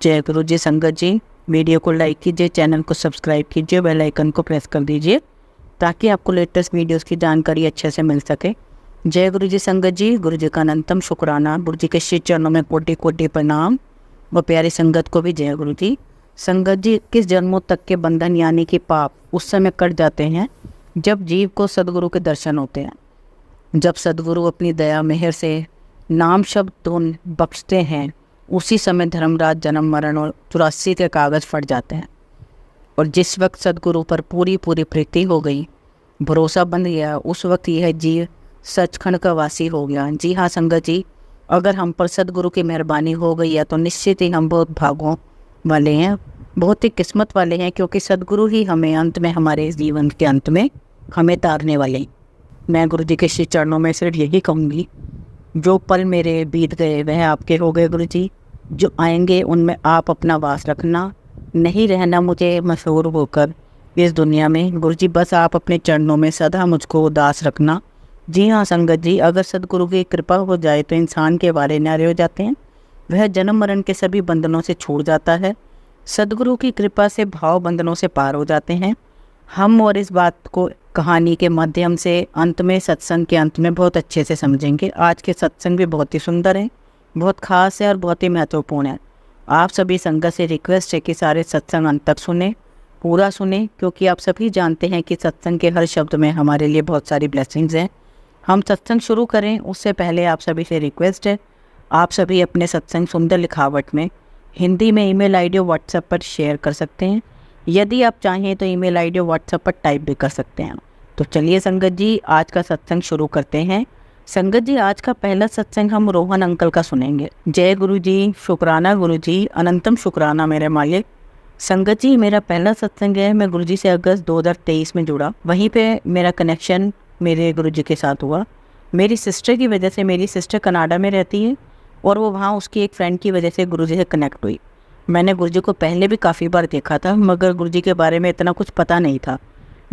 जय गुरु जी। संगत जी, वीडियो को लाइक कीजिए, चैनल को सब्सक्राइब कीजिए, बेल आइकन को प्रेस कर दीजिए ताकि आपको लेटेस्ट वीडियोस की जानकारी अच्छे से मिल सके। जय गुरु जी। संगत जी, गुरु जी का अनंतम शुक्राना, गुरु जी के श्री चरणों में कोटि कोटि प्रणाम व प्यारी संगत को भी जय गुरु जी। संगत जी, 21 जन्मों तक के बंधन यानी कि पाप उस समय कट जाते हैं जब जीव को सदगुरु के दर्शन होते हैं। जब सदगुरु अपनी दया मेहर से नाम शब्द धुन बख्शते हैं, उसी समय धर्मराज जन्म मरण और 84 के कागज़ फट जाते हैं। और जिस वक्त सदगुरु पर पूरी प्रीति हो गई, भरोसा बन गया, उस वक्त यह जीव सचखंड का वासी हो गया। जी हाँ संगत जी, अगर हम पर सदगुरु की मेहरबानी हो गई है तो निश्चित ही हम बहुत भागों वाले हैं, बहुत ही किस्मत वाले हैं, क्योंकि सदगुरु ही हमें अंत में, हमारे जीवन के अंत में हमें तारने वाले हैं। मैं गुरु जी के श्री चरणों में सिर्फ यही कहूँगी, जो पल मेरे बीत गए वह आपके हो गए गुरु जी। जो आएंगे उनमें आप अपना वास रखना, नहीं रहना मुझे मशहूर होकर इस दुनिया में। गुरु जी बस आप अपने चरणों में सदा मुझको उदास रखना। जी हाँ संगत जी, अगर सदगुरु की कृपा हो जाए तो इंसान के वारे न्यारे हो जाते हैं, वह जन्म मरण के सभी बंधनों से छूट जाता है। सदगुरु की कृपा से भाव बंधनों से पार हो जाते हैं हम, और इस बात को कहानी के माध्यम से अंत में, सत्संग के अंत में बहुत अच्छे से समझेंगे। आज के सत्संग भी बहुत ही सुंदर है, बहुत खास है और बहुत ही महत्वपूर्ण है। आप सभी संगत से रिक्वेस्ट है कि सारे सत्संग अंत तक सुने, पूरा सुने, क्योंकि आप सभी जानते हैं कि सत्संग के हर शब्द में हमारे लिए बहुत सारी ब्लेसिंग्स हैं। हम सत्संग शुरू करें उससे पहले आप सभी से रिक्वेस्ट है, आप सभी अपने सत्संग सुंदर लिखावट में हिंदी में ईमेल आईडी और व्हाट्सएप पर शेयर कर सकते हैं। यदि आप चाहें तो ईमेल आईडी और व्हाट्सएप पर टाइप भी कर सकते हैं। तो चलिए संगत जी, आज का सत्संग शुरू करते हैं। संगत जी, आज का पहला सत्संग हम रोहन अंकल का सुनेंगे। जय गुरु जी, शुक्राना गुरु जी, अनंतम शुक्राना मेरे मालिक। संगत जी, मेरा पहला सत्संग है, मैं गुरु जी से अगस्त 2023 में जुड़ा, वहीं पे मेरा कनेक्शन मेरे गुरु जी के साथ हुआ। मेरी सिस्टर की वजह से, मेरी सिस्टर कनाडा में रहती है और वो वहाँ उसकी एक फ्रेंड की वजह से गुरु जी से कनेक्ट हुई। मैंने गुरु जी को पहले भी काफ़ी बार देखा था, मगर गुरु जी के बारे में इतना कुछ पता नहीं था।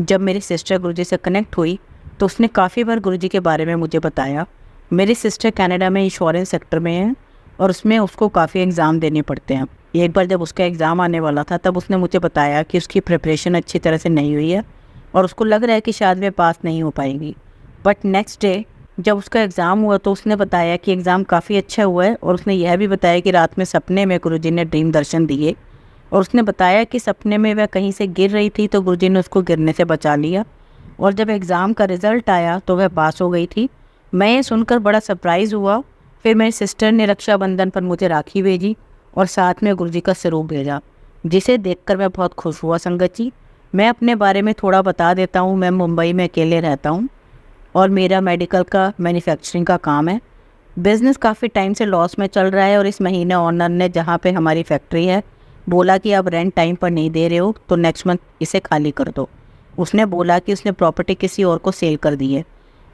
जब मेरी सिस्टर गुरु जी से कनेक्ट हुई तो उसने काफ़ी बार गुरु जी के बारे में मुझे बताया। मेरी सिस्टर कनाडा में इंश्योरेंस सेक्टर में है और उसमें उसको काफ़ी एग्ज़ाम देने पड़ते हैं। एक बार जब उसका एग्ज़ाम आने वाला था तब उसने मुझे बताया कि उसकी प्रिपरेशन अच्छी तरह से नहीं हुई है और उसको लग रहा है कि शायद वह पास नहीं हो पाएगी। बट नेक्स्ट डे जब उसका एग्ज़ाम हुआ तो उसने बताया कि एग्ज़ाम काफ़ी अच्छा हुआ है, और उसने यह भी बताया कि रात में सपने में गुरु जी ने ड्रीम दर्शन दिए, और उसने बताया कि सपने में वह कहीं से गिर रही थी तो गुरु जी ने उसको गिरने से बचा लिया, और जब एग्ज़ाम का रिज़ल्ट आया तो वह पास हो गई थी। मैं ये सुनकर बड़ा सरप्राइज़ हुआ। फिर मेरी सिस्टर ने रक्षाबंधन पर मुझे राखी भेजी और साथ में गुरु जी का स्वरूप भेजा, जिसे देखकर मैं बहुत खुश हुआ। संगत जी, मैं अपने बारे में थोड़ा बता देता हूँ। मैं मुंबई में अकेले रहता हूँ और मेरा मेडिकल का मैन्युफैक्चरिंग का काम है। बिज़नेस काफ़ी टाइम से लॉस में चल रहा है, और इस महीने ऑनर ने, जहाँ पे हमारी फैक्ट्री है, बोला कि आप रेंट टाइम पर नहीं दे रहे हो तो नेक्स्ट मंथ इसे खाली कर दो। उसने बोला कि उसने प्रॉपर्टी किसी और को सेल कर दी है।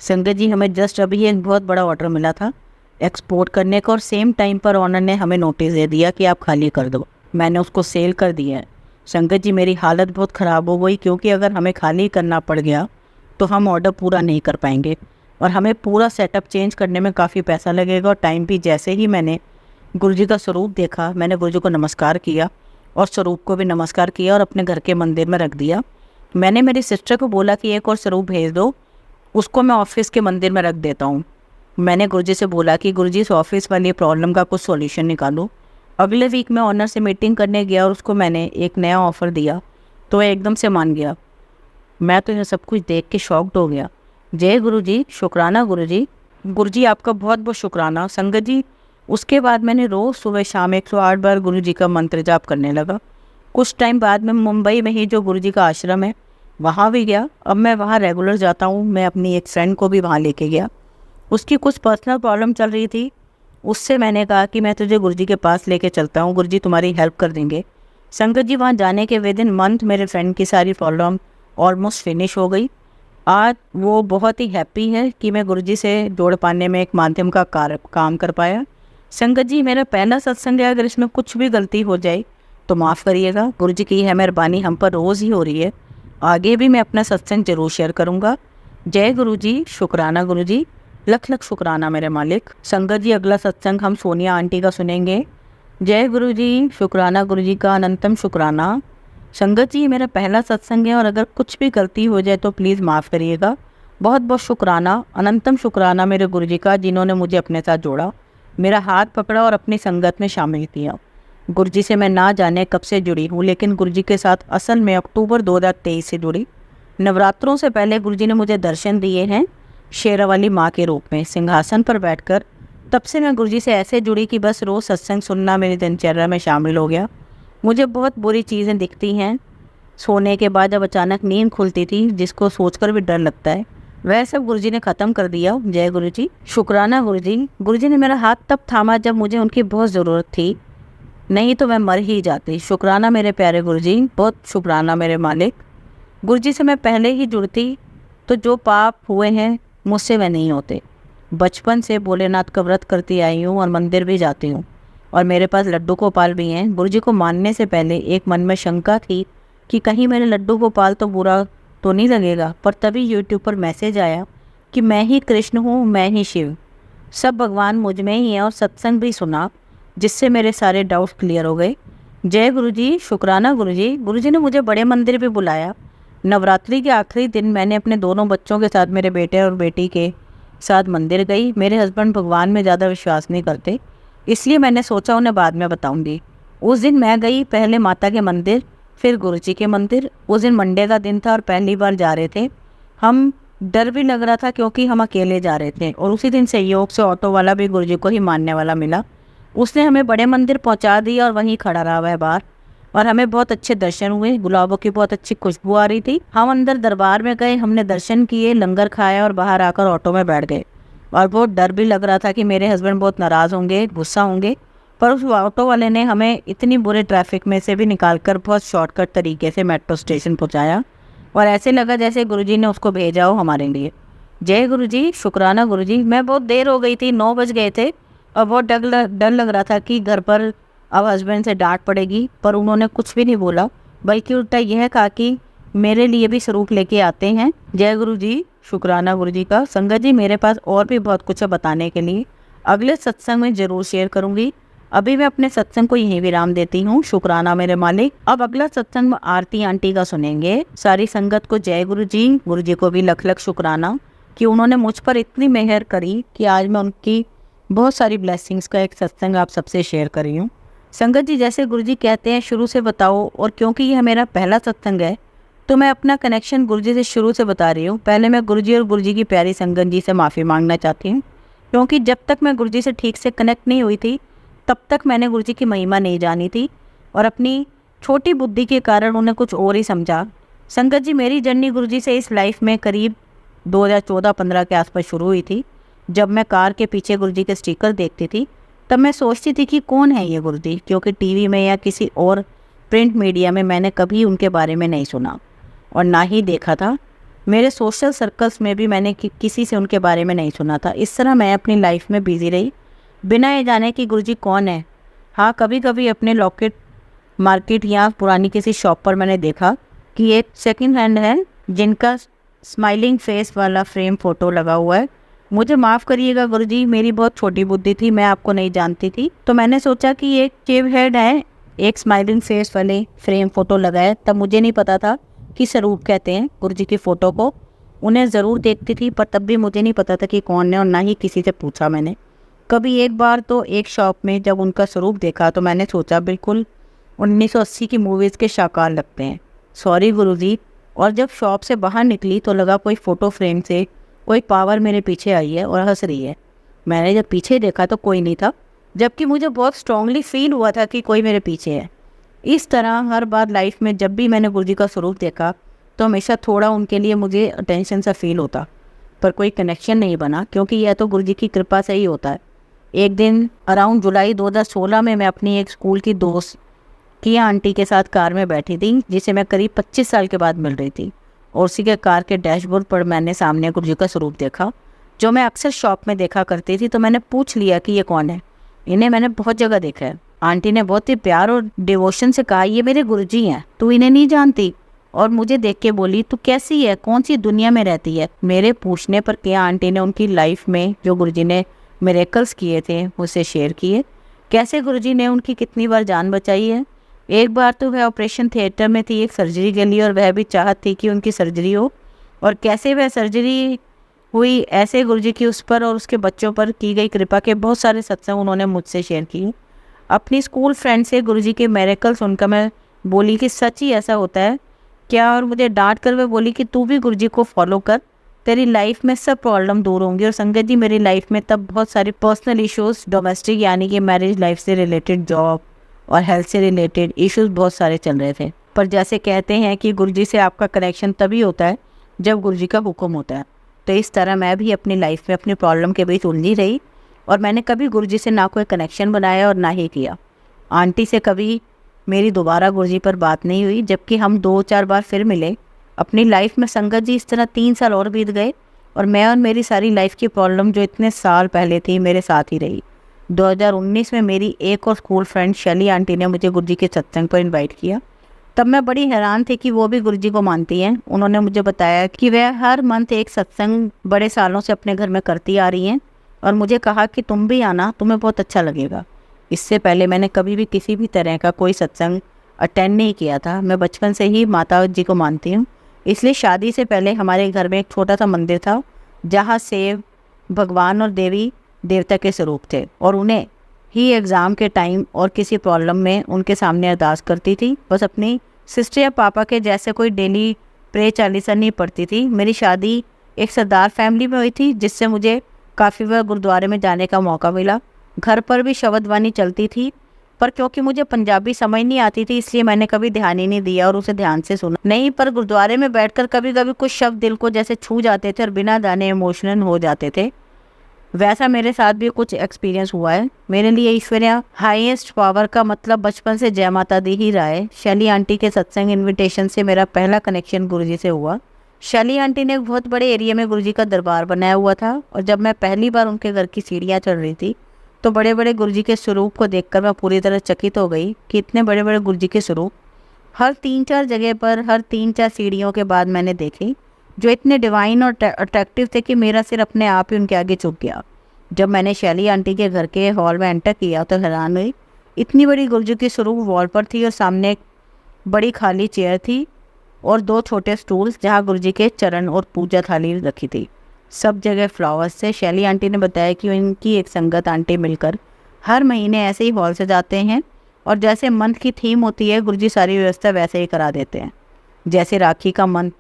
संगत जी, हमें जस्ट अभी एक बहुत बड़ा ऑर्डर मिला था एक्सपोर्ट करने का, और सेम टाइम पर ऑनर ने हमें नोटिस दे दिया कि आप खाली कर दो। मैंने उसको सेल कर दिया है। संगत जी, मेरी हालत बहुत ख़राब हो गई, क्योंकि अगर हमें खाली करना पड़ गया तो हम ऑर्डर पूरा नहीं कर पाएंगे और हमें पूरा सेटअप चेंज करने में काफ़ी पैसा लगेगा और टाइम भी। जैसे ही मैंने गुरु जी का स्वरूप देखा, मैंने गुरु जी को नमस्कार किया और स्वरूप को भी नमस्कार किया और अपने घर के मंदिर में रख दिया। मैंने मेरी सिस्टर को बोला कि एक और स्वरूप भेज दो, उसको मैं ऑफिस के मंदिर में रख देता हूँ। मैंने गुरु जी से बोला कि गुरु जी, इस ऑफिस वाली प्रॉब्लम का कुछ सॉल्यूशन निकालो। अगले वीक मैं ऑनर से मीटिंग करने गया और उसको मैंने एक नया ऑफ़र दिया तो वह एकदम से मान गया। मैं तो यह सब कुछ देख के शॉक्ड हो गया। जय गुरु जी, शुक्राना गुरु जी। गुरु जी, आपका बहुत बहुत शुक्राना। संगत जी, उसके बाद मैंने रोज़ सुबह शाम 108 बार गुरु जी का मंत्र जाप करने लगा। कुछ टाइम बाद मैं मुंबई में ही जो गुरु जी का आश्रम है वहाँ भी गया। अब मैं वहाँ रेगुलर जाता हूँ। मैं अपनी एक फ्रेंड को भी वहाँ लेके गया, उसकी कुछ पर्सनल प्रॉब्लम चल रही थी। उससे मैंने कहा कि मैं तुझे गुरु जी के पास लेके चलता हूँ, गुरु जी तुम्हारी हेल्प कर देंगे। संगत जी, वहाँ जाने के विद इन मंथ मेरे फ्रेंड की सारी प्रॉब्लम ऑलमोस्ट फिनिश हो गई। आज वो बहुत ही हैप्पी है कि मैं गुरु जी से जोड़ पाने में एक माध्यम का काम कर पाया। संगत जी, मेरा पहला सत्संग है, अगर इसमें कुछ भी गलती हो जाए तो माफ़ करिएगा। गुरु जी की है मेहरबानी हम पर रोज़ ही हो रही है। आगे भी मैं अपना सत्संग जरूर शेयर करूँगा। जय गुरु जी, शुक्राना गुरु जी, लख लख शुक्राना मेरे मालिक। संगत जी, अगला सत्संग हम सोनिया आंटी का सुनेंगे। जय गुरु जी, शुक्राना गुरु जी का अनंतम शुक्राना। संगत जी, ये मेरा पहला सत्संग है और अगर कुछ भी गलती हो जाए तो प्लीज़ माफ़ करिएगा। बहुत बहुत शुक्राना, अनंतम शुक्राना मेरे गुरु जी का, जिन्होंने मुझे अपने साथ जोड़ा, मेरा हाथ पकड़ा और अपनी संगत में शामिल किया। गुरु जी से मैं ना जाने कब से जुड़ी हूँ, लेकिन गुरु जी के साथ असल में अक्टूबर 2023 से जुड़ी। नवरात्रों से पहले गुरु जी ने मुझे दर्शन दिए हैं शेरावाली माँ के रूप में सिंहासन पर बैठकर। तब से मैं गुरु जी से ऐसे जुड़ी कि बस रोज़ सत्संग सुनना मेरी दिनचर्या में शामिल हो गया। मुझे बहुत बुरी चीज़ें दिखती हैं सोने के बाद, जब अचानक नींद खुलती थी, जिसको सोचकर भी डर लगता है, वह सब गुरु जी ने ख़त्म कर दिया। जय गुरु जी, शुक्राना गुरु जी। गुरु जी ने मेरा हाथ तब थामा जब मुझे उनकी बहुत ज़रूरत थी, नहीं तो मैं मर ही जाती। शुक्राना मेरे प्यारे गुरु जी, बहुत शुक्राना मेरे मालिक। गुरु जी से मैं पहले ही जुड़ती तो जो पाप हुए हैं मुझसे वह नहीं होते। बचपन से भोलेनाथ का व्रत करती आई हूँ और मंदिर भी जाती हूँ और मेरे पास लड्डू गोपाल भी हैं। गुरु जी को मानने से पहले एक मन में शंका थी कि कहीं मेरे लड्डू गोपाल तो बुरा तो नहीं लगेगा, पर तभी यूट्यूब पर मैसेज आया कि मैं ही कृष्ण हूँ, मैं ही शिव, सब भगवान मुझ में ही है, और सत्संग भी सुना, जिससे मेरे सारे डाउट्स क्लियर हो गए। जय गुरु जी, शुक्राना गुरु जी। गुरु जी ने मुझे बड़े मंदिर भी बुलाया। नवरात्रि के आखिरी दिन मैंने अपने दोनों बच्चों के साथ, मेरे बेटे और बेटी के साथ मंदिर गई। मेरे हस्बैंड भगवान में ज़्यादा विश्वास नहीं करते, इसलिए मैंने सोचा उन्हें बाद में बताऊंगी। उस दिन मैं गई पहले माता के मंदिर, फिर गुरु जी के मंदिर। उस दिन मंडे का दिन था और पहली बार जा रहे थे हम। डर भी लग रहा था क्योंकि हम अकेले जा रहे थे, और उसी दिन संयोग से ऑटो वाला भी गुरु जी को ही मानने वाला मिला। उसने हमें बड़े मंदिर पहुंचा दिया और वहीं खड़ा रहा वह बाहर, और हमें बहुत अच्छे दर्शन हुए। गुलाबों की बहुत अच्छी खुशबू आ रही थी। हम अंदर दरबार में गए, हमने दर्शन किए, लंगर खाया और बाहर आकर ऑटो में बैठ गए। और बहुत डर भी लग रहा था कि मेरे हस्बैंड बहुत नाराज़ होंगे, गुस्सा होंगे, पर उस ऑटो वाले ने हमें इतनी बुरे ट्रैफिक में से भी निकालकर बहुत शॉर्टकट तरीके से मेट्रो स्टेशन पहुँचाया, और ऐसे लगा जैसे गुरुजी ने उसको भेजा हो हमारे लिए। जय गुरुजी, शुक्राना गुरुजी। मैं बहुत देर हो गई थी, 9 बज गए थे, और बहुत डर लग रहा था कि घर पर अब हस्बैंड से डांट पड़ेगी, पर उन्होंने कुछ भी नहीं बोला, बल्कि उल्टा यह कहा कि मेरे लिए भी स्वरूप लेके आते हैं। जय गुरु जी, शुक्राना गुरु जी का। संगत जी, मेरे पास और भी बहुत कुछ है बताने के लिए, अगले सत्संग में ज़रूर शेयर करूंगी। अभी मैं अपने सत्संग को यहीं विराम देती हूँ। शुक्राना मेरे मालिक। अब अगला सत्संग में आरती आंटी का सुनेंगे। सारी संगत को जय गुरु जी को भी लख लख शुक्राना कि उन्होंने मुझ पर इतनी मेहर करी कि आज मैं उनकी बहुत सारी ब्लेसिंग्स का एक सत्संग आप सबसे शेयर कर रही हूँ। संगत जी, जैसे गुरुजी कहते हैं शुरू से बताओ, और क्योंकि यह मेरा पहला सत्संग है तो मैं अपना कनेक्शन गुरुजी से शुरू से बता रही हूँ। पहले मैं गुरुजी और गुरुजी की प्यारी संगत जी से माफ़ी मांगना चाहती हूँ, क्योंकि जब तक मैं गुरुजी से ठीक से कनेक्ट नहीं हुई थी तब तक मैंने गुरुजी की महिमा नहीं जानी थी, और अपनी छोटी बुद्धि के कारण उन्हें कुछ और ही समझा। संगत जी, मेरी जर्नी गुरुजी से इस लाइफ में करीब 2014-15 के आसपास शुरू हुई थी। जब मैं कार के पीछे गुरुजी के स्टिकर देखती थी तब मैं सोचती थी कि कौन है ये गुरुजी, क्योंकि टीवी में या किसी और प्रिंट मीडिया में मैंने कभी उनके बारे में नहीं सुना और ना ही देखा था। मेरे सोशल सर्कल्स में भी मैंने किसी से उनके बारे में नहीं सुना था। इस तरह मैं अपनी लाइफ में बिजी रही, बिना ये जाने कि गुरुजी कौन है। हाँ, कभी कभी अपने लॉकेट मार्केट या पुरानी किसी शॉप पर मैंने देखा कि एक सेकंड हैंड है जिनका स्माइलिंग फेस वाला फ्रेम फ़ोटो लगा हुआ है। मुझे माफ़ करिएगा गुरुजी, मेरी बहुत छोटी बुद्धि थी, मैं आपको नहीं जानती थी, तो मैंने सोचा कि एक शेव हेड है, एक स्माइलिंग फेस वाले फ्रेम फ़ोटो लगाए। तब मुझे नहीं पता था कि स्वरूप कहते हैं गुरुजी की फ़ोटो को। उन्हें ज़रूर देखती थी, पर तब भी मुझे नहीं पता था कि कौन है, और ना ही किसी से पूछा मैंने कभी। एक बार तो एक शॉप में जब उनका स्वरूप देखा तो मैंने सोचा बिल्कुल 1980 की मूवीज़ के शाकार लगते हैं, सॉरी गुरुजी। और जब शॉप से बाहर निकली तो लगा कोई फ़ोटो फ्रेम से कोई पावर मेरे पीछे आई है और हंस रही है। मैंने जब पीछे देखा तो कोई नहीं था, जबकि मुझे बहुत स्ट्रांगली फील हुआ था कि कोई मेरे पीछे है। इस तरह हर बार लाइफ में जब भी मैंने गुरुजी का स्वरूप देखा तो हमेशा थोड़ा उनके लिए मुझे टेंशन सा फील होता, पर कोई कनेक्शन नहीं बना, क्योंकि यह तो गुरुजी की कृपा से ही होता है। एक दिन अराउंड जुलाई 2016 में मैं अपनी एक स्कूल की दोस्त किया आंटी के साथ कार में बैठी थी, जिसे मैं करीब 25 साल के बाद मिल रही थी, और उसी के कार के डैशबोर्ड पर मैंने सामने गुरुजी का स्वरूप देखा, जो मैं अक्सर शॉप में देखा करती थी। तो मैंने पूछ लिया कि ये कौन है, इन्हें मैंने बहुत जगह देखा है। आंटी ने बहुत ही प्यार और डिवोशन से कहा, ये मेरे गुरुजी हैं, तू इन्हें नहीं जानती? और मुझे देख के बोली, तू कैसी है, कौन सी दुनिया में रहती है? मेरे पूछने पर किया आंटी ने उनकी लाइफ में जो गुरुजी ने मिरेकल्स किए थे मुझसे शेयर किए। कैसे गुरुजी ने उनकी कितनी बार जान बचाई है। एक बार तो वह ऑपरेशन थिएटर में थी एक सर्जरी के लिए, और वह भी चाहत थी कि उनकी सर्जरी हो, और कैसे वह सर्जरी हुई। ऐसे गुरुजी की उस पर और उसके बच्चों पर की गई कृपा के बहुत सारे सत्संग उन्होंने मुझसे शेयर किए। अपनी स्कूल फ्रेंड से गुरुजी के मिरेकल सुनकर मैं बोली कि सच ही ऐसा होता है क्या, और मुझे डांट कर वह बोली कि तू भी गुरुजी को फॉलो कर, तेरी लाइफ में सब प्रॉब्लम दूर होंगी। और संगत जी, मेरी लाइफ में तब बहुत सारे पर्सनल इश्यूज, डोमेस्टिक यानी कि मैरिज लाइफ से रिलेटेड, जॉब और हेल्थ से रिलेटेड इश्यूज बहुत सारे चल रहे थे। पर जैसे कहते हैं कि गुरुजी से आपका कनेक्शन तभी होता है जब गुरुजी का हुक्म होता है, तो इस तरह मैं भी अपनी लाइफ में अपनी प्रॉब्लम के बीच उलझी रही, और मैंने कभी गुरुजी से ना कोई कनेक्शन बनाया और ना ही किया। आंटी से कभी मेरी दोबारा गुरुजी पर बात नहीं हुई, जबकि हम 2-4 बार फिर मिले। अपनी लाइफ में संगत जी इस तरह 3 साल और बीत गए, और मैं और मेरी सारी लाइफ की प्रॉब्लम जो इतने साल पहले थी मेरे साथ ही रही। 2019 में मेरी एक और स्कूल फ्रेंड शैली आंटी ने मुझे गुरुजी के सत्संग पर इनवाइट किया। तब मैं बड़ी हैरान थी कि वो भी गुरुजी को मानती हैं। उन्होंने मुझे बताया कि वह हर मंथ एक सत्संग बड़े सालों से अपने घर में करती आ रही हैं, और मुझे कहा कि तुम भी आना, तुम्हें बहुत अच्छा लगेगा। इससे पहले मैंने कभी भी किसी भी तरह का कोई सत्संग अटेंड नहीं किया था। मैं बचपन से ही माता जी को मानती हूँ, इसलिए शादी से पहले हमारे घर में एक छोटा सा मंदिर था जहाँ शिव भगवान और देवी देवता के स्वरूप थे, और उन्हें ही एग्ज़ाम के टाइम और किसी प्रॉब्लम में उनके सामने अरदास करती थी। बस अपनी सिस्टर या पापा के जैसे कोई डेली प्रे चालीसा नहीं पढ़ती थी। मेरी शादी एक सरदार फैमिली में हुई थी, जिससे मुझे काफ़ी बार गुरुद्वारे में जाने का मौका मिला। घर पर भी शब्द वाणी चलती थी, पर क्योंकि मुझे पंजाबी समझ नहीं आती थी इसलिए मैंने कभी ध्यान ही नहीं दिया और उसे ध्यान से सुना नहीं। पर गुरुद्वारे में बैठकर कभी कभी कुछ शब्द दिल को जैसे छू जाते थे और बिना जाने इमोशनल हो जाते थे। वैसा मेरे साथ भी कुछ एक्सपीरियंस हुआ है। मेरे लिए ईश्वरीय हाईएस्ट पावर का मतलब बचपन से जय माता दी ही रहा है। शैली आंटी के सत्संग इन्विटेशन से मेरा पहला कनेक्शन गुरुजी से हुआ। शैली आंटी ने एक बहुत बड़े एरिया में गुरुजी का दरबार बनाया हुआ था, और जब मैं पहली बार उनके घर की सीढ़ियाँ चढ़ रही थी तो बड़े बड़े गुरुजी के स्वरूप को देखकर मैं पूरी तरह चकित हो गई कि इतने बड़े बड़े गुरुजी के स्वरूप हर 3-4 जगह पर, हर 3-4 सीढ़ियों के बाद मैंने देखे, जो इतने डिवाइन और अट्रैक्टिव थे कि मेरा सिर अपने आप ही उनके आगे झुक गया। जब मैंने शैली आंटी के घर के हॉल में एंटर किया तो हैरान हुई। इतनी बड़ी गुरुजी की स्वरूप वॉल पर थी, और सामने एक बड़ी खाली चेयर थी और 2 छोटे स्टूल्स जहाँ गुरुजी के चरण और पूजा थाली रखी थी। सब जगह फ्लावर्स से। शैली आंटी ने बताया कि इनकी एक संगत आंटी मिलकर हर महीने ऐसे ही हॉल से जाते हैं, और जैसे मंथ की थीम होती है गुरुजी सारी व्यवस्था वैसे ही करा देते हैं। जैसे राखी का मंथ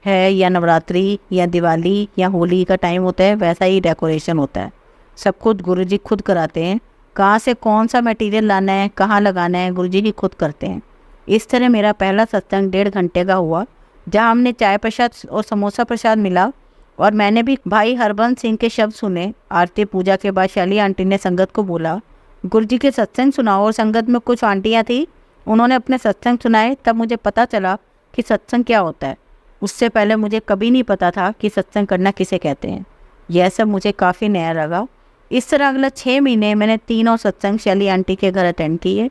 है, या नवरात्रि या दिवाली या होली का टाइम होता है, वैसा ही डेकोरेशन होता है। सब कुछ गुरुजी खुद कराते हैं। कहाँ से कौन सा मटेरियल लाना है, कहाँ लगाना है, गुरुजी ही खुद करते हैं। इस तरह मेरा पहला सत्संग 1.5 घंटे का हुआ, जहाँ हमने चाय प्रसाद और समोसा प्रसाद मिला, और मैंने भी भाई हरबंस सिंह के शब्द सुने। आरती पूजा के बाद शैली आंटी ने संगत को बोला, गुरुजी के सत्संग सुनाओ। और संगत में कुछ आंटियाँ थी, उन्होंने अपने सत्संग सुनाए। तब मुझे पता चला कि सत्संग क्या होता है। उससे पहले मुझे कभी नहीं पता था कि सत्संग करना किसे कहते हैं। यह सब मुझे काफ़ी नया लगा। इस तरह अगला 6 महीने मैंने 3 और सत्संग शैली आंटी के घर अटेंड किए,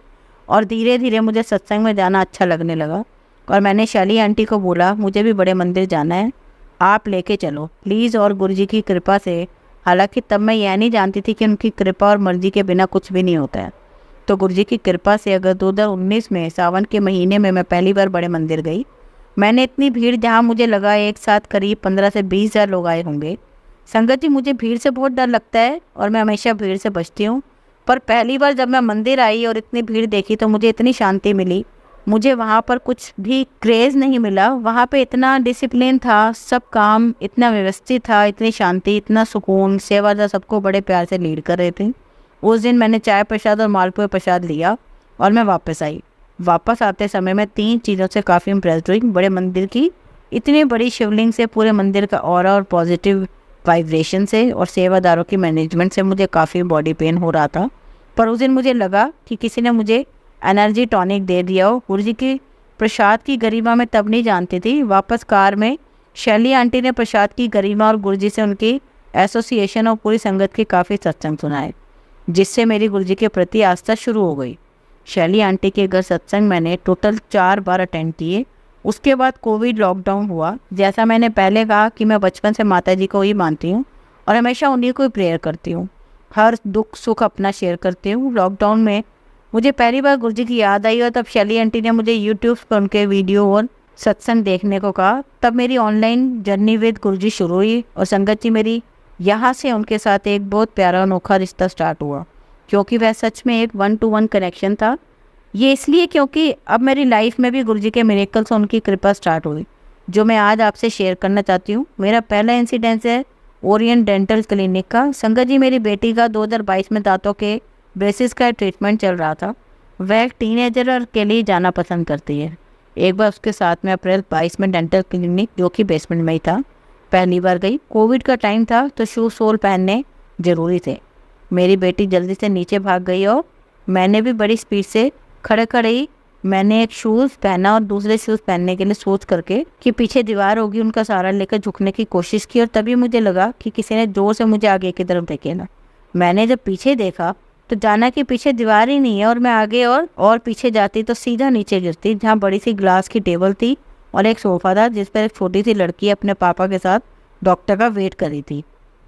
और धीरे धीरे मुझे सत्संग में जाना अच्छा लगने लगा। और मैंने शैली आंटी को बोला, मुझे भी बड़े मंदिर जाना है, आप लेके चलो प्लीज़। और गुरुजी की कृपा से, हालांकि तब मैं यह नहीं जानती थी कि उनकी कृपा और मर्जी के बिना कुछ भी नहीं होता है, तो गुरुजी की कृपा से अगर 2019 में सावन के महीने में मैं पहली बार बड़े मंदिर गई। मैंने इतनी भीड़, जहाँ मुझे लगा एक साथ करीब 15 से 20 हज़ार लोग आए होंगे। संगत जी, मुझे भीड़ से बहुत डर लगता है और मैं हमेशा भीड़ से बचती हूँ, पर पहली बार जब मैं मंदिर आई और इतनी भीड़ देखी तो मुझे इतनी शांति मिली। मुझे वहाँ पर कुछ भी क्रेज़ नहीं मिला। वहाँ पे इतना डिसिप्लिन था, सब काम इतना व्यवस्थित था, इतनी शांति, इतना सुकून। सेवादार सबको बड़े प्यार से लीड कर रहे थे। उस दिन मैंने चाय प्रसाद और मालपुए प्रसाद लिया और मैं वापस आई। वापस आते समय मैं 3 चीज़ों से काफ़ी इम्प्रेस्ड हुई। बड़े मंदिर की इतनी बड़ी शिवलिंग से, पूरे मंदिर का ऑरा और पॉजिटिव वाइब्रेशन से, और सेवादारों की मैनेजमेंट से मुझे काफ़ी बॉडी पेन हो रहा था। पर उस दिन मुझे लगा कि किसी ने मुझे एनर्जी टॉनिक दे दिया हो। गुरुजी की प्रसाद की गरिमा मैं तब नहीं जानती थी। वापस कार में शैली आंटी ने प्रसाद की गरिमा और गुरुजी से उनकी एसोसिएशन और पूरी संगत के काफ़ी सत्संग सुनाए, जिससे मेरी गुरुजी के प्रति आस्था शुरू हो गई। शैली आंटी के घर सत्संग मैंने टोटल 4 बार अटेंड किए। उसके बाद कोविड लॉकडाउन हुआ। जैसा मैंने पहले कहा कि मैं बचपन से माता जी को ही मानती हूँ और हमेशा उन्हीं को ही प्रेयर करती हूँ। हर दुख सुख अपना शेयर करती हूँ। लॉकडाउन में मुझे पहली बार गुरुजी की याद आई और तब शैली आंटी ने मुझे यूट्यूब पर उनके वीडियो और सत्संग देखने को कहा। तब मेरी ऑनलाइन जर्नी विद गुरुजी शुरू हुई और संगत जी मेरी यहाँ से उनके साथ एक बहुत प्यारा अनोखा रिश्ता स्टार्ट हुआ, क्योंकि वह सच में एक 1-to-1 कनेक्शन था। ये इसलिए क्योंकि अब मेरी लाइफ में भी गुरुजी के मिरेकल से उनकी कृपा स्टार्ट हुई, जो मैं आज आपसे शेयर करना चाहती हूँ। मेरा पहला इंसिडेंस है ओरिएंट डेंटल क्लिनिक का। संगत जी, मेरी बेटी का 2022 में दांतों के ब्रेसेस का ट्रीटमेंट चल रहा था। वह एक टीनेजर और के लिए जाना पसंद करती है। एक बार उसके साथ में अप्रैल 22 में डेंटल क्लिनिक, जो कि बेसमेंट में ही था, पहली बार गई। कोविड का टाइम था तो शू सोल पहनने ज़रूरी थे। मेरी बेटी जल्दी से नीचे भाग गई और मैंने भी बड़ी स्पीड से खड़े खड़े ही मैंने एक शूज़ पहना और दूसरे शूज़ पहनने के लिए सोच करके कि पीछे दीवार होगी उनका सहारा लेकर झुकने की कोशिश की, और तभी मुझे लगा कि किसी ने जोर से मुझे आगे की तरफ धकेला। मैंने जब पीछे देखा तो जाना कि पीछे दीवार ही नहीं है, और मैं आगे और पीछे जाती तो सीधा नीचे गिरती, जहाँ बड़ी सी ग्लास की टेबल थी और एक सोफ़ा था जिस पर एक छोटी सी लड़की अपने पापा के साथ डॉक्टर का वेट कर रही थी।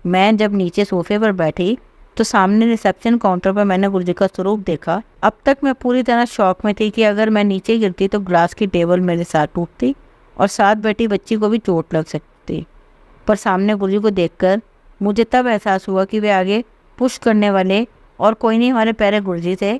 मैं जब नीचे सोफे पर बैठी तो सामने रिसेप्शन काउंटर पर मैंने गुरुजी का स्वरूप देखा। अब तक मैं पूरी तरह शॉक में थी कि अगर मैं नीचे गिरती तो ग्लास की टेबल मेरे साथ टूटती और साथ बैठी बच्ची को भी चोट लग सकती। पर सामने गुरुजी को देखकर मुझे तब एहसास हुआ कि वे आगे पुश करने वाले और कोई नहीं, हमारे प्यारे गुरुजी थे।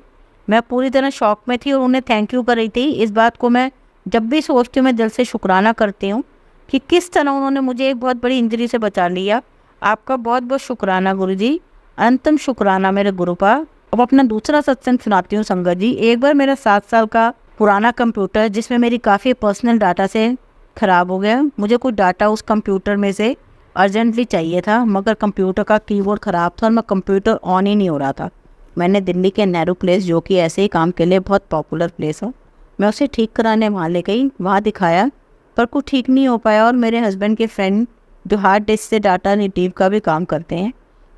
मैं पूरी तरह शॉक में थी और उन्हें थैंक यू कर रही थी। इस बात को मैं जब भी सोचती हूँ मैं दिल से शुक्राना करती हूँ कि किस तरह उन्होंने मुझे एक बहुत बड़ी इंजरी से बचा लिया। आपका बहुत बहुत शुक्राना गुरुजी, अंतिम शुक्राना मेरे गुरुपा। अब अपना दूसरा सत्संग सुनाती हूँ संगत जी। एक बार मेरा 7 साल का पुराना कंप्यूटर, जिसमें मेरी काफ़ी पर्सनल डाटा से ख़राब हो गया। मुझे कुछ डाटा उस कंप्यूटर में से अर्जेंटली चाहिए था, मगर कंप्यूटर का कीबोर्ड ख़राब था और मैं कंप्यूटर ऑन ही नहीं हो रहा था। मैंने दिल्ली के नेहरू प्लेस, जो कि ऐसे ही काम के लिए बहुत पॉपुलर प्लेस है, मैं उसे ठीक कराने वहाँ ले गई। वहाँ दिखाया पर कुछ ठीक नहीं हो पाया, और मेरे हस्बैंड के फ्रेंड जो हार्ड डिस्क से डाटा रिट्रीव का भी काम करते हैं,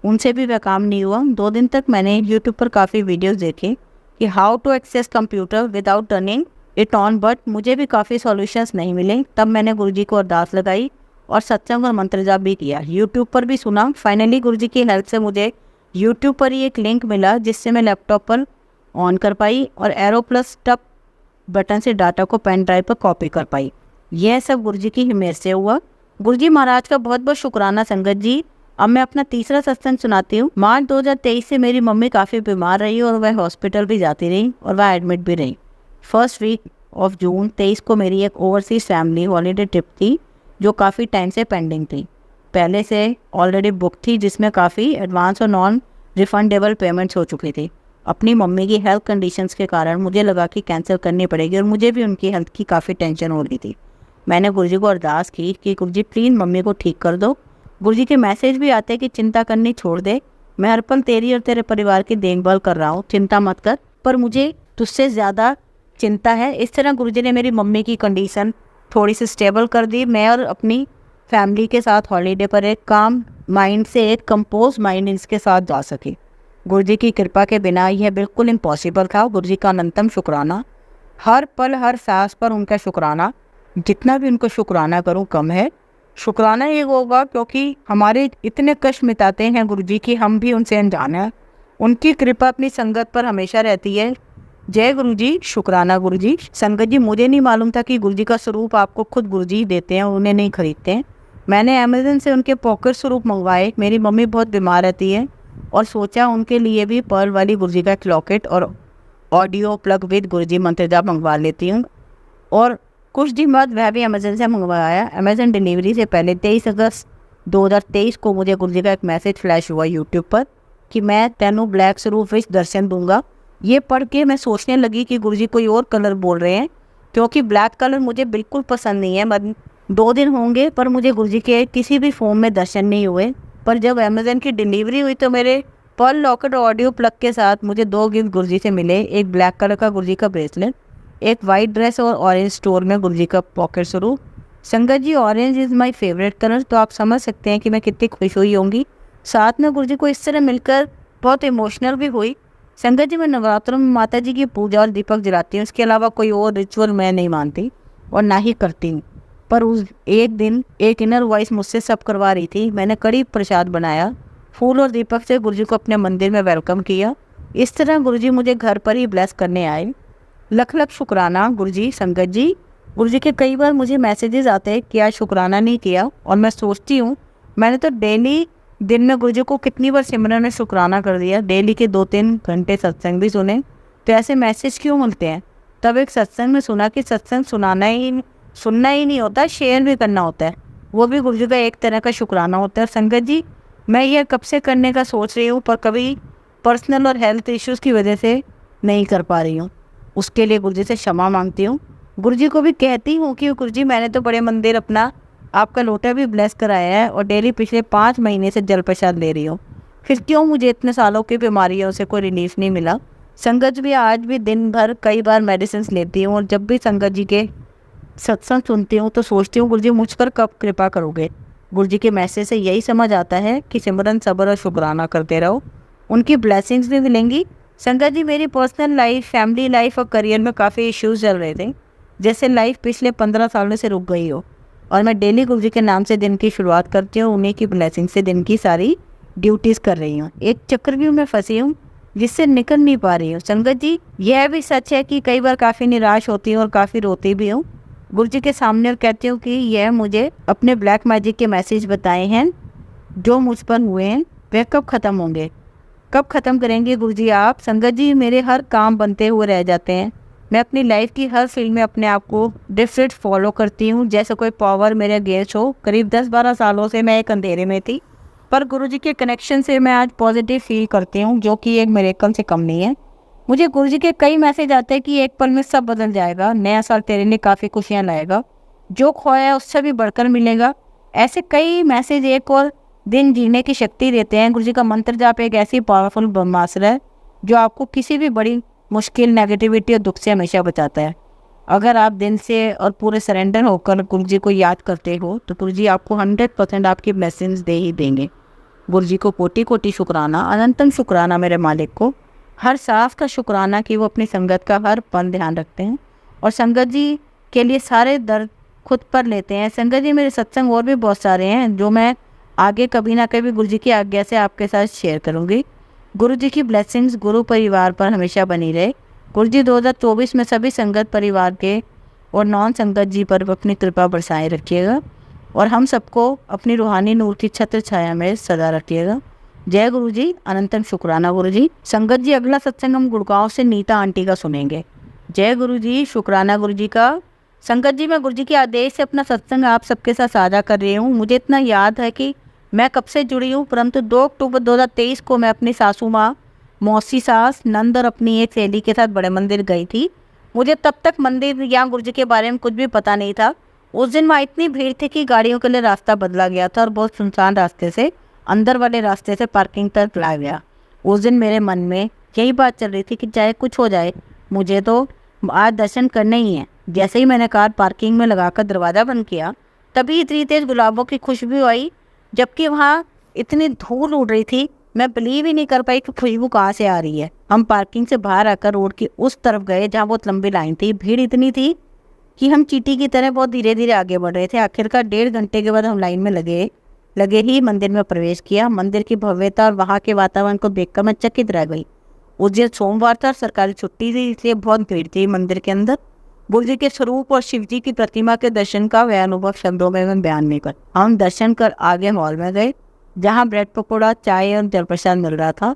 उनसे भी वह काम नहीं हुआ। 2 दिन तक मैंने यूट्यूब पर काफ़ी वीडियोस देखे कि how to access computer without turning it on, but मुझे भी काफ़ी सॉल्यूशंस नहीं मिले। तब मैंने गुरुजी को अरदास लगाई और सत्संग और मंत्र जाप भी किया, यूट्यूब पर भी सुना। फाइनली गुरुजी की हेल्प से मुझे यूट्यूब पर ही एक लिंक मिला जिससे मैं लैपटॉप पर ऑन कर पाई और एरो प्लस टप बटन से डाटा को पेन ड्राइव पर कॉपी कर पाई। यह सब गुरुजी की हिम्मत से हुआ। गुरुजी महाराज का बहुत बहुत शुक्राना संगत जी। अब मैं अपना तीसरा सत्संग सुनाती हूँ। मार्च 2023 से मेरी मम्मी काफ़ी बीमार रही और वह हॉस्पिटल भी जाती रही और वह एडमिट भी रही। फर्स्ट वीक ऑफ जून 23 को मेरी एक ओवरसीज फैमिली हॉलीडे ट्रिप थी, जो काफ़ी टाइम से पेंडिंग थी, पहले से ऑलरेडी बुक थी, जिसमें काफ़ी एडवांस और नॉन रिफंडेबल पेमेंट्स हो चुकी थी। अपनी मम्मी की हेल्थ कंडीशंस के कारण मुझे लगा कि कैंसिल करनी पड़ेगी और मुझे भी उनकी हेल्थ की काफ़ी टेंशन हो रही थी। मैंने गुरुजी को अरदास की कि गुरुजी प्लीज़ मम्मी को ठीक कर दो। गुरुजी के मैसेज भी आते कि चिंता करनी छोड़ दे, मैं हर पल तेरी और तेरे परिवार की देखभाल कर रहा हूँ, चिंता मत कर, पर मुझे तुझसे ज़्यादा चिंता है। इस तरह गुरुजी ने मेरी मम्मी की कंडीशन थोड़ी सी स्टेबल कर दी। मैं और अपनी फैमिली के साथ हॉलीडे पर एक काम माइंड से, एक कंपोज माइंड इसके साथ जा सके। गुरुजी की कृपा के बिना यह बिल्कुल इम्पॉसिबल था। गुरुजी का अनंतम शुक्राना, हर पल हर सांस पर उनका शुक्राना, जितना भी उनको शुक्राना करूं कम है। शुक्राना ये होगा क्योंकि हमारे इतने कष्ट मिटाते हैं गुरुजी की हम भी उनसे अनजान हैं। उनकी कृपा अपनी संगत पर हमेशा रहती है। जय गुरुजी, शुक्राना गुरुजी। संगत जी, मुझे नहीं मालूम था कि गुरुजी का स्वरूप आपको खुद गुरुजी देते हैं, उन्हें नहीं खरीदते हैं। मैंने अमेज़न से उनके पॉकेट स्वरूप मंगवाए। मेरी मम्मी बहुत बीमार रहती है और सोचा उनके लिए भी पर्ल वाली गुरुजी का एक लॉकेट और ऑडियो प्लग विद गुरुजी मंत्र जाप मंगवा लेती हूँ। और कुछ दिन बाद वह भी अमेज़न से मंगवाया। अमेज़न डिलीवरी से पहले 23 अगस्त 2023 को मुझे गुरुजी का एक मैसेज फ्लैश हुआ यूट्यूब पर कि मैं तेनू ब्लैक स्वरूप विच दर्शन दूंगा। ये पढ़ के मैं सोचने लगी कि गुरुजी कोई और कलर बोल रहे हैं, क्योंकि ब्लैक कलर मुझे बिल्कुल पसंद नहीं है। 2 दिन होंगे पर मुझे गुरुजी के किसी भी फॉर्म में दर्शन नहीं हुए। पर जब अमेज़न की डिलीवरी हुई तो मेरे पर्ल लॉकेट और ऑडियो प्लग के साथ मुझे 2 गिफ्ट गुरुजी से मिले। एक ब्लैक कलर का गुरुजी का ब्रेसलेट, एक वाइट ड्रेस और ऑरेंज स्टोर में गुरुजी का पॉकेट स्वरूप। संगत जी, orange is my favourite colour, तो आप समझ सकते हैं कि मैं कितनी खुश हुई होंगी। साथ में गुरुजी को इस तरह मिलकर बहुत इमोशनल भी हुई। संगत जी, मैं नवरात्रों में माता जी की पूजा और दीपक जलाती हूँ, इसके अलावा कोई और रिचुअल मैं नहीं मानती और ना ही करती हूँ। पर उस एक दिन एक इनर वॉइस मुझसे सब करवा रही थी। मैंने कड़ी प्रसाद बनाया, फूल और दीपक से गुरुजी को अपने मंदिर में वेलकम किया। इस तरह गुरुजी मुझे घर पर ही ब्लेस करने आए। लख लख शुक्राना गुरुजी। संगत जी, गुरुजी के कई बार मुझे मैसेजेस आते हैं कि आज शुक्राना नहीं किया, और मैं सोचती हूँ मैंने तो डेली दिन में गुरुजी को कितनी बार सिमरन में शुक्राना कर दिया, डेली के 2-3 घंटे सत्संग भी सुने, तो ऐसे मैसेज क्यों मिलते हैं। तब एक सत्संग में सुना कि सत्संग सुनना ही नहीं होता, शेयर भी करना होता है, वो भी गुरुजी का एक तरह का शुक्राना होता है। संगत जी, मैं यह कब से करने का सोच रही हूँ, पर कभी पर्सनल और हेल्थ इश्यूज़ की वजह से नहीं कर पा रही हूँ। उसके लिए गुरुजी से क्षमा मांगती हूँ। गुरुजी को भी कहती हूँ कि गुरुजी मैंने तो बड़े मंदिर अपना आपका लोटा भी ब्लेस कराया है और डेली पिछले 5 महीने से जल प्रसाद ले रही हूँ, फिर क्यों मुझे इतने सालों की बीमारियों से कोई रिलीफ नहीं मिला। संगत भी आज भी दिन भर कई बार मेडिसिन लेती हूँ, और जब भी संगत जी के सत्संग सुनती हूँ तो सोचती हूँ गुरुजी मुझ पर कब कृपा करोगे। गुरुजी के मैसेज से यही समझ आता है कि सिमरन, सब्र और शुक्राना करते रहो, उनकी ब्लेसिंग्स भी मिलेंगी। संगत जी, मेरी पर्सनल लाइफ, फैमिली लाइफ और करियर में काफ़ी इश्यूज चल रहे थे, जैसे लाइफ पिछले 15 सालों से रुक गई हो, और मैं डेली गुरुजी के नाम से दिन की शुरुआत करती हूँ, उन्हीं की ब्लेसिंग से दिन की सारी ड्यूटीज़ कर रही हूँ। एक चक्रव्यूह में फंसी हूँ जिससे निकल नहीं पा रही हूँ। संगत जी, यह भी सच है कि कई बार काफ़ी निराश होती हूँ और काफ़ी रोती भी हूँ गुरुजी के सामने, और कहती हूँ कि यह मुझे अपने ब्लैक मैजिक के मैसेज बताए हैं जो मुझ पर हुए हैं, वह कब ख़त्म होंगे, कब ख़त्म करेंगे गुरुजी आप। संगत जी, मेरे हर काम बनते हुए रह जाते हैं। मैं अपनी लाइफ की हर फील्ड में अपने आप को डिफरेंट फॉलो करती हूँ, जैसे कोई पावर मेरे अगेंस्ट हो। करीब 10-12 सालों से मैं एक अंधेरे में थी, पर गुरुजी के कनेक्शन से मैं आज पॉजिटिव फील करती हूँ, जो कि एक मिरेकल से कम नहीं है। मुझे गुरुजी के कई मैसेज आते हैं कि एक पल में सब बदल जाएगा, नया साल तेरे लिए काफ़ी खुशियाँ लाएगा, जो खोया है उससे भी बढ़कर मिलेगा। ऐसे कई मैसेज एक और दिन जीने की शक्ति देते हैं। गुरुजी का मंत्र जाप एक ऐसी पावरफुल ब्रह्मास्त्र है जो आपको किसी भी बड़ी मुश्किल, नेगेटिविटी और दुख से हमेशा बचाता है। अगर आप दिन से और पूरे सरेंडर होकर गुरुजी को याद करते हो तो गुरुजी आपको 100% आपकी ब्लेसिंग्स दे ही देंगे। गुरुजी को कोटि कोटि शुक्राना, अनंतम शुक्राना मेरे मालिक को, हर सांस का शुक्राना कि वो अपनी संगत का हर पल ध्यान रखते हैं और संगत जी के लिए सारे दर्द खुद पर लेते हैं। संगत जी, मेरे सत्संग और भी बहुत सारे हैं जो मैं आगे कभी ना कभी गुरुजी की आज्ञा से आपके साथ शेयर करूंगी। गुरुजी की ब्लेसिंग्स गुरु परिवार पर हमेशा बनी रहे। गुरुजी 2024 में सभी संगत परिवार के और नॉन संगत जी पर अपनी कृपा बरसाए रखिएगा, और हम सबको अपनी रूहानी नूर की छत्र छाया में सदा रखिएगा। जय गुरुजी, अनंतम शुक्राना गुरुजी। संगत जी, अगला सत्संग हम गुड़गांव से नीता आंटी का सुनेंगे। जय गुरुजी, शुक्राना गुरुजी का। संगत जी, मैं गुरुजी के आदेश से अपना सत्संग आप सबके साथ साझा कर रही हूँ। मुझे इतना याद है कि मैं कब से जुड़ी हूँ, परंतु 2 अक्टूबर 2023 को मैं अपनी सासू माँ, मौसी सास, नंद और अपनी एक सहेली के साथ बड़े मंदिर गई थी। मुझे तब तक मंदिर या गुरुजी के बारे में कुछ भी पता नहीं था। उस दिन वहाँ इतनी भीड़ थी कि गाड़ियों के लिए रास्ता बदला गया था और बहुत सुनसान रास्ते से अंदर वाले रास्ते से पार्किंग तक लाया गया। उस दिन मेरे मन में यही बात चल रही थी कि चाहे कुछ हो जाए, मुझे तो आज दर्शन करने ही है। जैसे ही मैंने कार पार्किंग में लगाकर दरवाज़ा बंद किया, तभी इतनी तेज़ गुलाबों की खुशबू आई, जबकि वहाँ इतनी धूल उड़ रही थी, मैं बिलीव ही नहीं कर पाई कि खुशबू कहाँ से आ रही है। हम पार्किंग से बाहर आकर रोड की उस तरफ गए जहाँ बहुत लंबी लाइन थी। भीड़ इतनी थी कि हम चींटी की तरह बहुत धीरे धीरे आगे बढ़ रहे थे। आखिरकार 1.5 घंटे के बाद हम लाइन में लगे ही मंदिर में प्रवेश किया। मंदिर की भव्यता और वहाँ के वातावरण को देखकर मैं चकित रह गई। उस दिन सोमवार था, सरकारी छुट्टी थी, इसलिए बहुत भीड़ थी मंदिर के अंदर। गुरुजी के स्वरूप और शिव जी की प्रतिमा के दर्शन का वह अनुभव शब्दों में मैं बयान नहीं कर। हम दर्शन कर आगे हॉल में गए जहाँ ब्रेड पकौड़ा, चाय और जल प्रसाद मिल रहा था।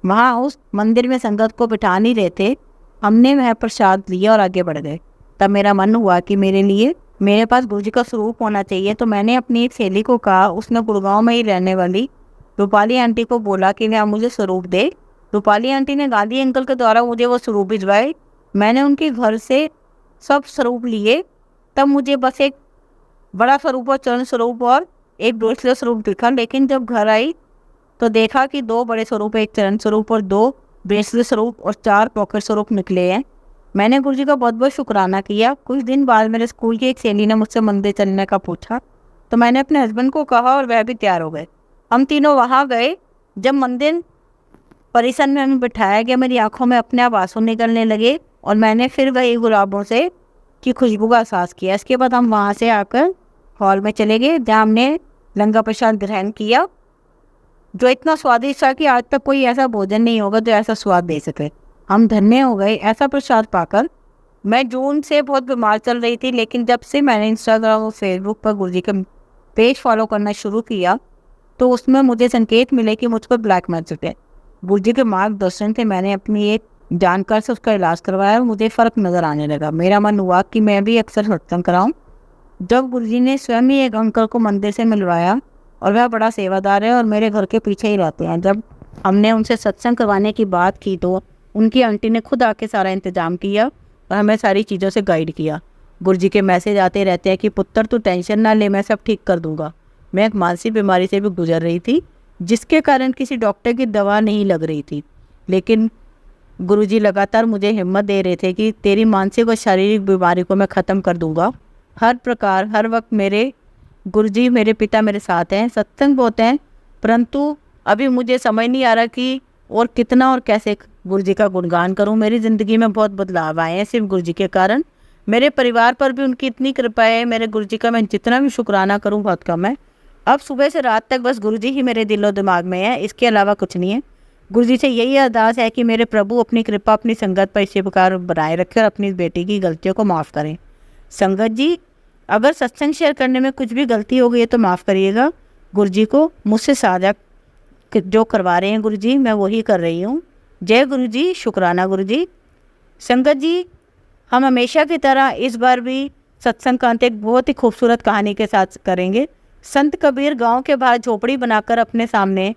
वहाँ उस मंदिर में संगत को बिठा नहीं रहे थे। हमने वह प्रसाद लिया और आगे बढ़ गए। तब मेरा मन हुआ कि मेरे पास गुरुजी का स्वरूप होना चाहिए। तो मैंने अपनी एक सहेली को कहा, उसने गुड़गांव में ही रहने वाली रूपाली आंटी को बोला कि वह मुझे स्वरूप दे। रूपाली आंटी ने गांधी अंकल के द्वारा मुझे वो स्वरूप भिजवाए। मैंने उनके घर से सब स्वरूप लिए। तब मुझे बस एक बड़ा स्वरूप और चरण स्वरूप और एक ब्रेसलेट स्वरूप दिखा, लेकिन जब घर आई तो देखा कि 2 बड़े स्वरूप, एक चरण स्वरूप और 2 ब्रेसलेट स्वरूप और 4 पॉकेट स्वरूप निकले हैं। मैंने गुरुजी का बहुत बहुत शुक्राना किया। कुछ दिन बाद मेरे स्कूल की एक सहेली ने मुझसे मंदिर चलने का पूछा, तो मैंने अपने हस्बैंड को कहा और वह भी तैयार हो गए। हम तीनों वहाँ गए। जब मंदिर परिसर में हमें बिठाया गया, मेरी आंखों में अपने आप आंसू निकलने लगे और मैंने फिर वही गुलाबों से की खुशबू का एहसास किया। इसके बाद हम वहाँ से आकर हॉल में चले गए जहाँ हमने लंगर प्रसाद ग्रहण किया। जो इतना स्वादिष्ट था कि आज तक कोई ऐसा भोजन नहीं होगा जो ऐसा स्वाद दे सके। हम धन्य हो गए ऐसा प्रसाद पाकर। मैं जून से बहुत बीमार चल रही थी, लेकिन जब से मैंने इंस्टाग्राम और फेसबुक पर गुरुजी का पेज फॉलो करना शुरू किया तो उसमें मुझे संकेत मिले कि मुझ पर ब्लैक मैजिक है। गुरुजी के मार्गदर्शन से मैंने अपनी एक जानकार से उसका इलाज करवाया और मुझे फ़र्क नज़र आने लगा। मेरा मन हुआ कि मैं भी अक्सर सत्संग कराऊं। जब गुरुजी ने स्वयं ही एक अंकल को मंदिर से मिलवाया, और वह बड़ा सेवादार है और मेरे घर के पीछे ही रहते हैं। जब हमने उनसे सत्संग करवाने की बात की तो उनकी आंटी ने खुद आके सारा इंतज़ाम किया और हमें सारी चीज़ों से गाइड किया। गुरुजी के मैसेज आते रहते हैं कि पुत्र तू टेंशन ना ले, मैं सब ठीक कर दूंगा। मैं एक मानसिक बीमारी से भी गुजर रही थी जिसके कारण किसी डॉक्टर की दवा नहीं लग रही थी, लेकिन गुरुजी लगातार मुझे हिम्मत दे रहे थे कि तेरी मानसिक और शारीरिक बीमारी को मैं ख़त्म कर दूंगा। हर प्रकार हर वक्त मेरे गुरुजी मेरे पिता मेरे साथ हैं, सत्संग बहुत हैं, परंतु अभी मुझे समझ नहीं आ रहा कि और कितना और कैसे गुरुजी का गुणगान करूं। मेरी ज़िंदगी में बहुत बदलाव आए हैं सिर्फ गुरुजी के कारण। मेरे परिवार पर भी उनकी इतनी कृपा है, मेरे गुरुजी का मैं जितना भी शुक्राना करूं बहुत कम है। अब सुबह से रात तक बस गुरुजी ही मेरे दिलो दिमाग में है, इसके अलावा कुछ नहीं है। गुरुजी से यही अरदास है कि मेरे प्रभु अपनी कृपा अपनी संगत पर इसी प्रकार बनाए रखें और अपनी बेटी की गलतियों को माफ़ करें। संगत जी, अगर सत्संग शेयर करने में कुछ भी गलती हो गई है तो माफ़ करिएगा। गुरुजी को मुझसे साझा जो करवा रहे हैं गुरुजी, मैं वही कर रही हूँ। जय गुरुजी, शुक्राना गुरुजी। संगत जी, हम हमेशा की तरह इस बार भी सत्संग का अंत एक बहुत ही खूबसूरत कहानी के साथ करेंगे। संत कबीर गांव के बाहर झोपड़ी बनाकर अपने सामने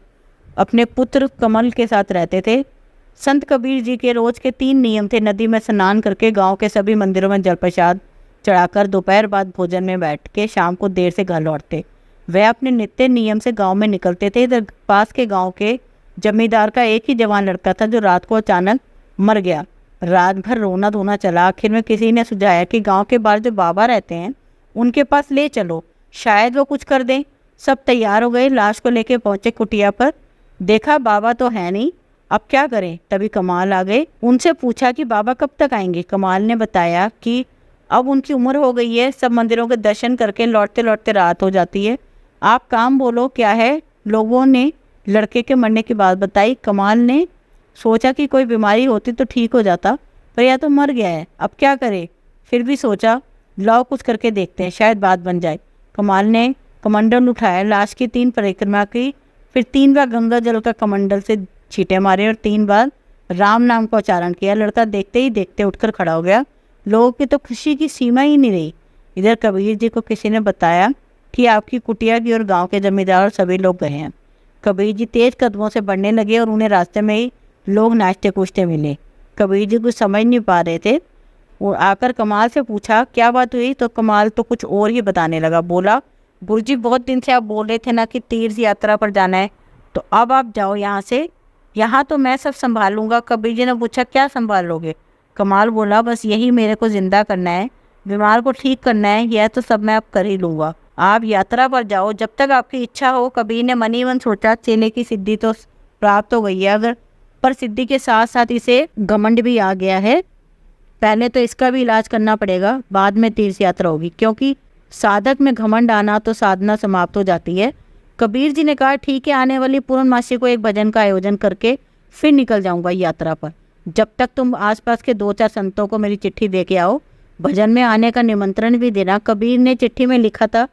अपने पुत्र कमल के साथ रहते थे। संत कबीर जी के रोज के 3 नियम थे। नदी में स्नान करके गांव के सभी मंदिरों में जल प्रसाद चढ़ाकर दोपहर बाद भोजन में बैठ के शाम को देर से घर लौटते। वह अपने नित्य नियम से गांव में निकलते थे। इधर पास के गांव के जमींदार का एक ही जवान लड़का था जो रात को अचानक मर गया। रात भर रोना धोना चला। आखिर में किसी ने सुझाया कि गांव के बाहर जो बाबा रहते हैं उनके पास ले चलो, शायद वो कुछ कर दें। सब तैयार हो गए, लाश को लेके पहुंचे कुटिया पर। देखा बाबा तो है नहीं, अब क्या करें। तभी कमाल आ गए। उनसे पूछा कि बाबा कब तक आएंगे। कमाल ने बताया कि अब उनकी उम्र हो गई है, सब मंदिरों के दर्शन करके लौटते लौटते रात हो जाती है। आप काम बोलो क्या है। लोगों ने लड़के के मरने की बात बताई। कमाल ने सोचा कि कोई बीमारी होती तो ठीक हो जाता, पर यह तो मर गया है, अब क्या करे। फिर भी सोचा लाओ कुछ करके देखते हैं, शायद बात बन जाए। कमाल ने कमंडल उठाया, लाश की 3 परिक्रमा की, फिर 3 बार गंगा जल का कमंडल से छींटे मारे और 3 बार राम नाम का उच्चारण किया। लड़का देखते ही देखते उठकर खड़ा हो गया। लोगों की तो खुशी की सीमा ही नहीं रही। इधर कबीर जी को किसी ने बताया कि आपकी कुटिया की और गांव के जमींदार और सभी लोग गए हैं। कबीर जी तेज कदमों से बढ़ने लगे और उन्हें रास्ते में ही लोग नाचते कूदते मिले। कबीर जी कुछ समझ नहीं पा रहे थे। वो आकर कमाल से पूछा क्या बात हुई, तो कमाल तो कुछ और ही बताने लगा। बोला गुरुजी बहुत दिन से आप बोल रहे थे ना कि तीर्थ यात्रा पर जाना है, तो अब आप जाओ यहाँ से, यहाँ तो मैं सब संभाल लूँगा। कबीर जी ने पूछा क्या संभाल लोगे। कमाल बोला बस यही मेरे को जिंदा करना है, बीमार को ठीक करना है, यह तो सब मैं अब कर ही लूँगा। आप यात्रा पर जाओ जब तक आपकी इच्छा हो। कबीर ने मन ही मन सोचा चेले की सिद्धि तो प्राप्त हो गई है, अगर पर सिद्धि के साथ साथ इसे घमंड भी आ गया है। पहले तो इसका भी इलाज करना पड़ेगा, बाद में तीर्थ यात्रा होगी, क्योंकि साधक में घमंड आना तो साधना समाप्त हो जाती है। कबीर जी ने कहा ठीक है, आने वाली पूर्णमासी को एक भजन का आयोजन करके फिर निकल जाऊंगा यात्रा पर। जब तक तुम आसपास के 2-4 संतों को मेरी चिट्ठी दे के आओ, भजन में आने का निमंत्रण भी देना। कबीर ने चिट्ठी में लिखा था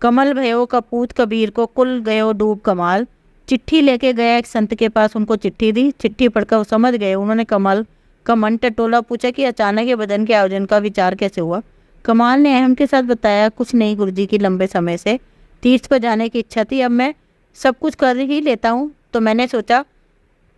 कमल भयो कपूत कबीर को कुल गयो डूब कमाल। चिट्ठी लेके गया एक संत के पास, उनको चिट्ठी दी। चिट्ठी पढ़कर वो समझ गए। उन्होंने कमल का मन टटोला, पूछा कि अचानक ये भजन के आयोजन का विचार कैसे हुआ। कमाल ने अहम के साथ बताया कुछ नहीं गुरुजी की लंबे समय से तीर्थ पर जाने की इच्छा थी, अब मैं सब कुछ कर ही लेता हूँ, तो मैंने सोचा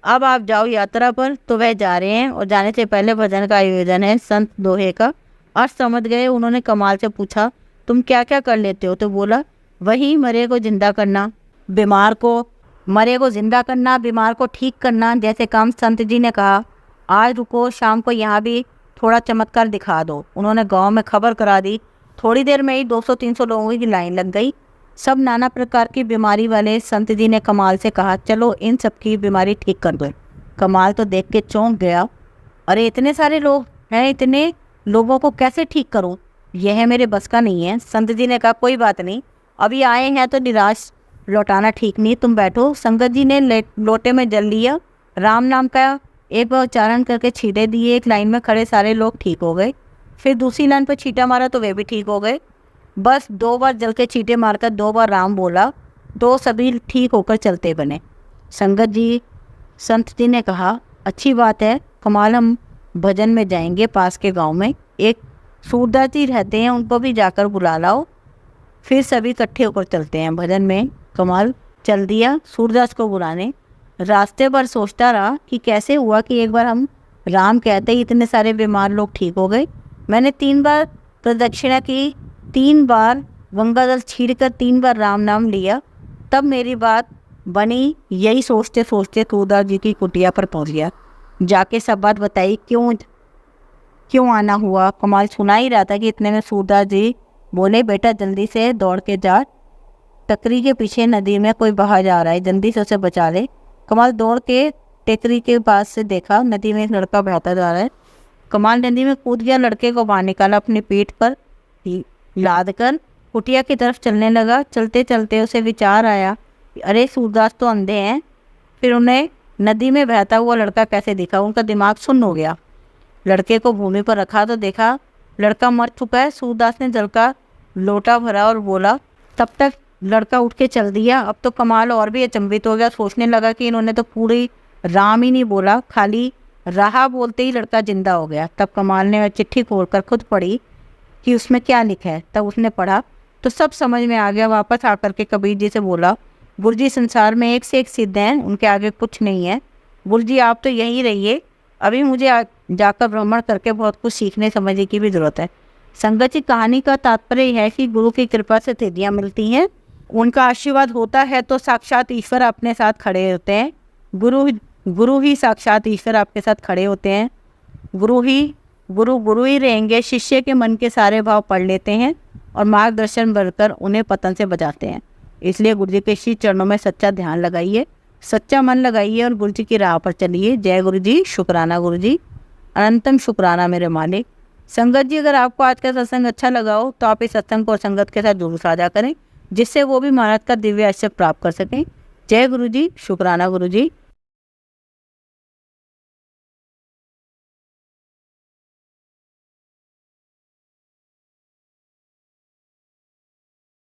अब आप जाओ यात्रा पर। तो वह जा रहे हैं और जाने से पहले भजन का आयोजन है संत दोहे का। आज समझ गए। उन्होंने कमाल से पूछा तुम क्या क्या कर लेते हो, तो बोला वही मरे को जिंदा करना, बीमार को मरे को जिंदा करना, बीमार को ठीक करना जैसे काम। संत जी ने कहा आज रुको, शाम को यहाँ भी थोड़ा चमत्कार दिखा दो। उन्होंने गांव में खबर करा दी। थोड़ी देर में ही 200-300 लोगों की लाइन लग गई, सब नाना प्रकार की बीमारी वाले। संत जी ने कमाल से कहा चलो इन सब की बीमारी ठीक कर दो। कमाल तो देख के चौंक गया, अरे इतने सारे लोग हैं, इतने लोगों को कैसे ठीक करूं, यह मेरे बस का नहीं है। संत जी ने कहा कोई बात नहीं, अभी आए हैं तो निराश लौटाना ठीक नहीं, तुम बैठो। संगत जी ने लोटे में जल लिया, राम नाम का एक बार उच्चारण करके छींटे दिए। एक लाइन में खड़े सारे लोग ठीक हो गए। फिर दूसरी लाइन पर छींटा मारा तो वे भी ठीक हो गए। बस 2 बार जल के छींटे मारकर 2 बार राम बोला तो सभी ठीक होकर चलते बने। संगत जी संत जी ने कहा, अच्छी बात है कमाल, हम भजन में जाएंगे। पास के गांव में एक सूरदास जी रहते हैं, उनको भी जाकर बुला लाओ। फिर सभी इकट्ठे होकर चलते हैं भजन में। कमाल चल दिया सूरदास को बुलाने। रास्ते पर सोचता रहा कि कैसे हुआ कि एक बार हम राम कहते ही इतने सारे बीमार लोग ठीक हो गए। मैंने 3 बार प्रदक्षिणा की, 3 बार गंगा जल छींटकर 3 बार राम नाम लिया, तब मेरी बात बनी। यही सोचते सोचते सूरदास जी की कुटिया पर पहुंच गया। जाके सब बात बताई, क्यों आना हुआ। कमाल सुना ही रहा था कि इतने में सूरदास जी बोले, बेटा जल्दी से दौड़ के जा, टकरी के पीछे नदी में कोई बहा जा रहा है, जल्दी से उसे बचा ले। कमाल दौड़ के टेकरी के पास से देखा, नदी में एक लड़का बहता जा रहा है। कमाल नदी में कूद गया, लड़के को बाहर निकाला, अपनी पीठ पर लाद कर कुटिया की तरफ चलने लगा। चलते चलते उसे विचार आया, अरे सूरदास तो अंधे हैं, फिर उन्हें नदी में बहता हुआ लड़का कैसे दिखा। उनका दिमाग सुन्न हो गया। लड़के को भूमि पर रखा तो देखा लड़का मर चुका है। सूरदास ने जल का लोटा भरा और बोला, तब तक लड़का उठ के चल दिया। अब तो कमाल और भी अचंभित हो गया, सोचने लगा कि इन्होंने तो पूरी राम ही नहीं बोला, खाली रहा बोलते ही लड़का जिंदा हो गया। तब कमाल ने वह चिट्ठी खोलकर खुद पढ़ी कि उसमें क्या लिखा है। तब उसने पढ़ा तो सब समझ में आ गया। वापस आकर के कबीर जी से बोला, गुरुजी संसार में एक से एक सिद्ध हैं, उनके आगे कुछ नहीं है। गुरुजी आप तो यहीं रहिए, अभी मुझे जाकर भ्रमण करके बहुत कुछ सीखने समझने की भी ज़रूरत है। संगत जी कहानी का तात्पर्य यह है कि गुरु की कृपा से सिद्धियाँ मिलती हैं, उनका आशीर्वाद होता है तो साक्षात ईश्वर अपने साथ खड़े होते हैं। गुरु ही साक्षात ईश्वर आपके साथ खड़े होते हैं। गुरु ही रहेंगे। शिष्य के मन के सारे भाव पढ़ लेते हैं और मार्गदर्शन बनकर उन्हें पतन से बचाते हैं। इसलिए गुरु जी के श्री चरणों में सच्चा ध्यान लगाइए, सच्चा मन लगाइए और गुरु जी की राह पर चलिए। जय गुरु जी, शुक्राना गुरु जी, अनंतम शुक्राना मेरे मालिक। संगत जी अगर आपको आज का सत्संग अच्छा लगा हो तो आप इस सत्संग को संगत के साथ जरूर साझा करें, जिससे वो भी महाराज का दिव्य आशीर्वाद प्राप्त कर सकें। जय गुरु जी, शुक्राना गुरु जी।